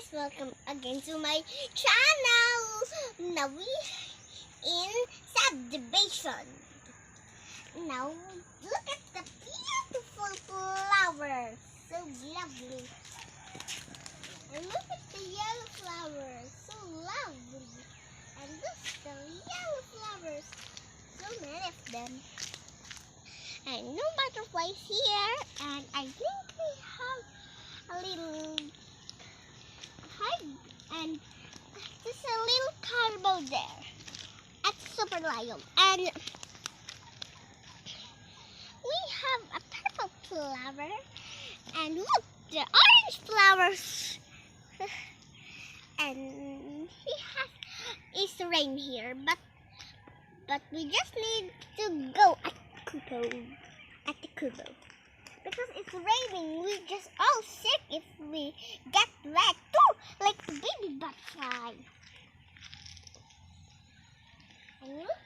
guys, welcome again to my channel. Now we in subdivision. Now look at the beautiful flowers, so lovely. And look at the yellow flowers, so lovely. And look at the yellow flowers, so many of them. And no butterflies here, and I think we have a little heart and just a little carbo there at Super Lion. And we have a purple flower, and look, the orange flowers. And it's rain here, but we just need to go at the kubo. Because it's raining, we just all sick if we get wet too, like the baby butterfly. And look